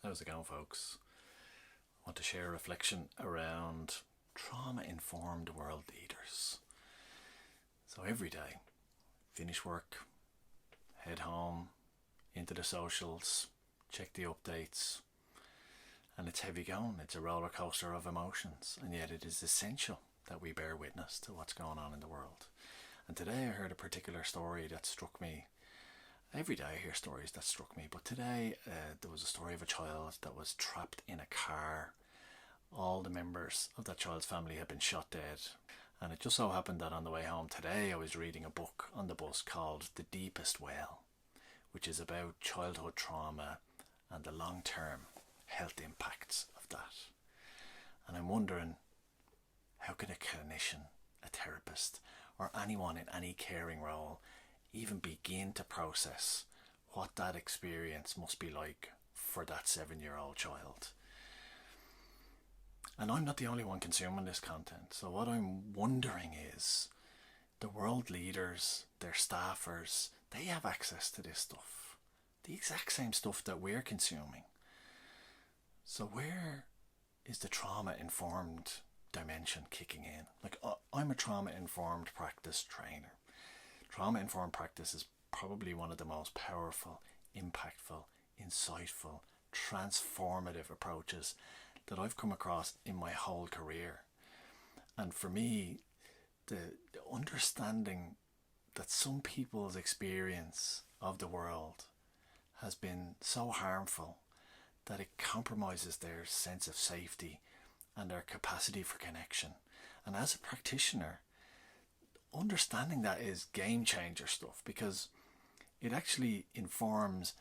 How's it going, folks? I want to share a reflection around trauma informed world leaders. So, every day, finish work, head home, into the socials, check the updates, and it's heavy going. It's a roller coaster of emotions, and yet it is essential that we bear witness to what's going on in the world. And today I heard a particular story that struck me. Every day I hear stories that struck me, but today there was a story of a child that was trapped in a car. All the members of that child's family had been shot dead. And it just so happened that on the way home today I was reading a book on the bus called The Deepest Well, which is about childhood trauma and the long-term health impacts of that. And I'm wondering, how can a clinician, a therapist, or anyone in any caring role even begin to process what that experience must be like for that 7-year-old child? And I'm not the only one consuming this content. So what I'm wondering is, the world leaders, their staffers, they have access to this stuff. The exact same stuff that we're consuming. So where is the trauma-informed dimension kicking in? Like, I'm a trauma-informed practice trainer. Trauma-informed practice is probably one of the most powerful, impactful, insightful, transformative approaches that I've come across in my whole career. And for me, the understanding that some people's experience of the world has been so harmful that it compromises their sense of safety and their capacity for connection. And as a practitioner, understanding that is game changer stuff, because it actually informs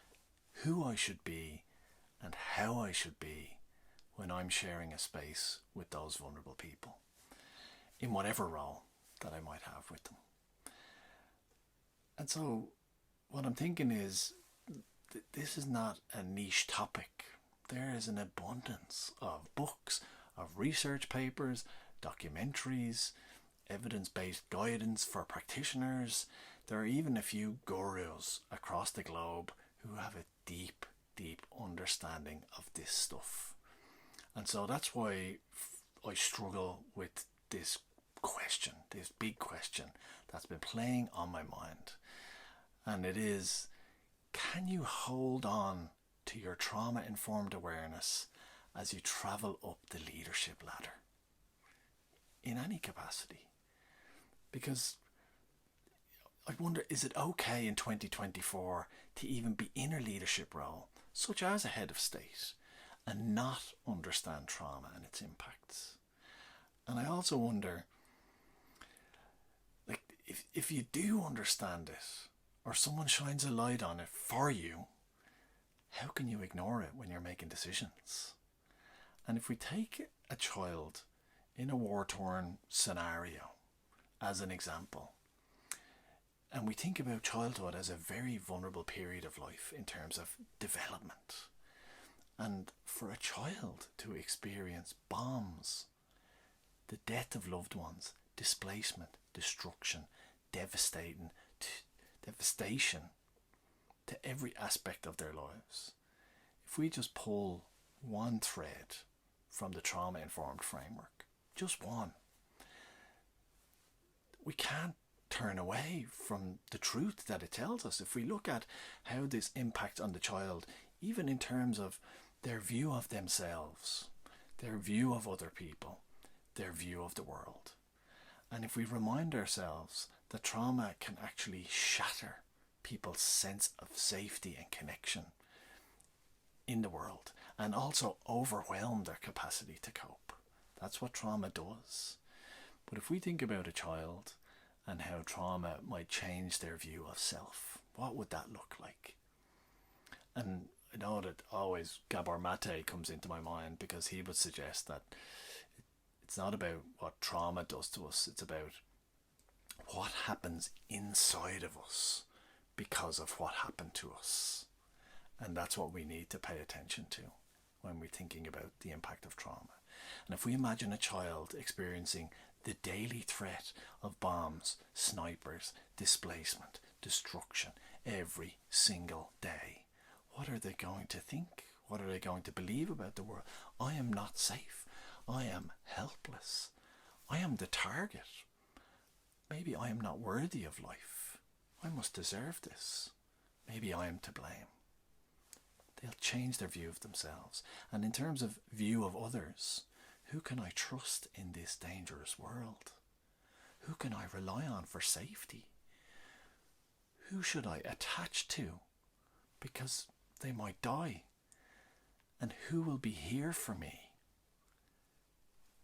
who I should be and how I should be when I'm sharing a space with those vulnerable people, in whatever role that I might have with them. And so what I'm thinking is, this is not a niche topic. There is an abundance of books, of research papers, documentaries, evidence-based guidance for practitioners. There are even a few gurus across the globe who have a deep, deep understanding of this stuff. And so that's why I struggle with this question, this big question that's been playing on my mind. And it is, can you hold on to your trauma-informed awareness as you travel up the leadership ladder in any capacity? Because I wonder, is it okay in 2024 to even be in a leadership role, such as a head of state, and not understand trauma and its impacts? And I also wonder, like, if you do understand it, or someone shines a light on it for you, how can you ignore it when you're making decisions? And if we take a child in a war-torn scenario as an example, and we think about childhood as a very vulnerable period of life in terms of development, and for a child to experience bombs, the death of loved ones, displacement, destruction, devastation to every aspect of their lives. If we just pull one thread from the trauma-informed framework, just one, we can't turn away from the truth that it tells us. If we look at how this impacts on the child, even in terms of their view of themselves, their view of other people, their view of the world. And if we remind ourselves that trauma can actually shatter people's sense of safety and connection in the world, and also overwhelm their capacity to cope. That's what trauma does. But if we think about a child and how trauma might change their view of self, what would that look like? And I know that always Gabor Mate comes into my mind, because he would suggest that it's not about what trauma does to us, it's about what happens inside of us because of what happened to us. And that's what we need to pay attention to when we're thinking about the impact of trauma. And if we imagine a child experiencing the daily threat of bombs, snipers, displacement, destruction every single day, what are they going to think? What are they going to believe about the world? I am not safe. I am helpless. I am the target. Maybe I am not worthy of life. I must deserve this. Maybe I am to blame. They'll change their view of themselves. And in terms of view of others, who can I trust in this dangerous world? Who can I rely on for safety? Who should I attach to? Because they might die. And who will be here for me?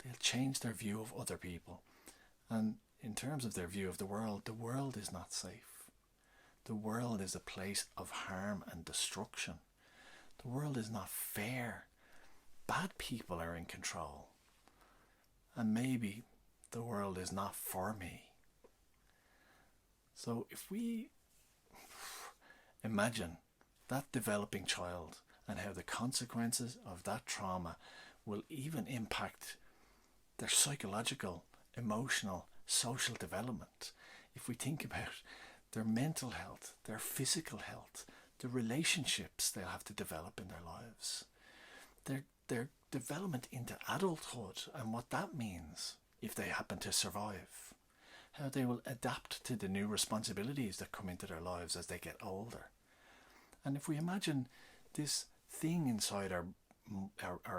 They'll change their view of other people. And in terms of their view of the world is not safe. The world is a place of harm and destruction. The world is not fair. Bad people are in control. And maybe the world is not for me. So if we imagine that developing child and how the consequences of that trauma will even impact their psychological, emotional, social development. If we think about their mental health, their physical health, the relationships they'll have to develop in their lives, their development into adulthood and what that means if they happen to survive, how they will adapt to the new responsibilities that come into their lives as they get older. And if we imagine this thing inside our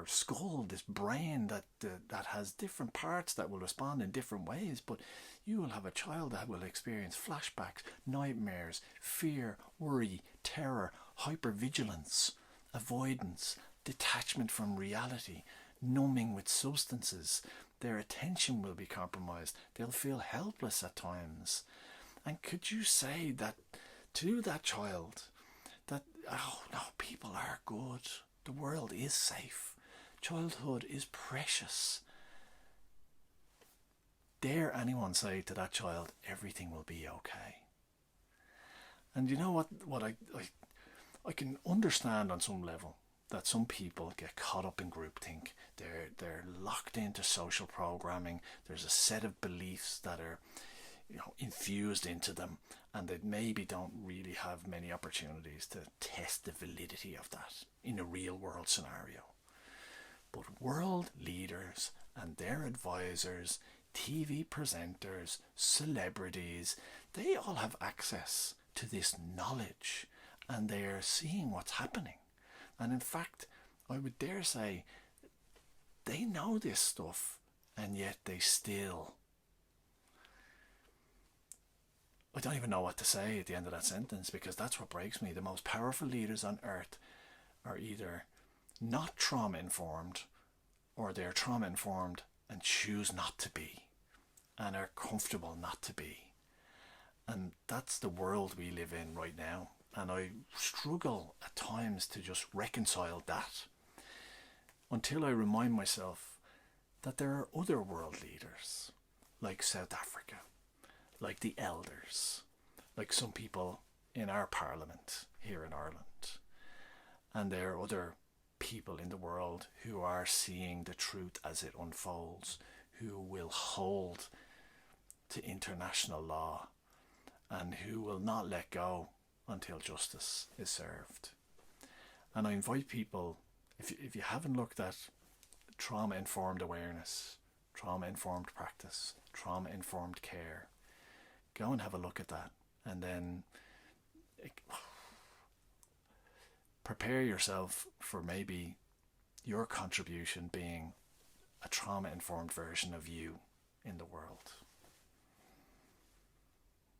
skull, this brain that has different parts that will respond in different ways, but you will have a child that will experience flashbacks, nightmares, fear, worry, terror, hypervigilance, avoidance, detachment from reality, numbing with substances. Their attention will be compromised. They'll feel helpless at times. And could you say that to that child that, oh no, people are good. The world is safe. Childhood is precious. Dare anyone say to that child, everything will be okay? And you know what I can understand on some level that some people get caught up in groupthink. They're locked into social programming. There's a set of beliefs that are, infused into them, and they maybe don't really have many opportunities to test the validity of that in a real world scenario. But world leaders and their advisors, TV presenters, celebrities, they all have access to this knowledge, and they are seeing what's happening. And in fact, I would dare say they know this stuff, and yet they still... I don't even know what to say at the end of that sentence, because that's what breaks me. The most powerful leaders on earth are either not trauma informed, or they're trauma informed and choose not to be, and are comfortable not to be. And that's the world we live in right now. And I struggle at times to just reconcile that, until I remind myself that there are other world leaders, like South Africa, like the elders, like some people in our parliament here in Ireland. And there are other people in the world who are seeing the truth as it unfolds, who will hold to international law, and who will not let go until justice is served. And I invite people, if you haven't looked at trauma-informed awareness, trauma-informed practice, trauma-informed care, go and have a look at that, and then prepare yourself for maybe your contribution being a trauma-informed version of you in the world.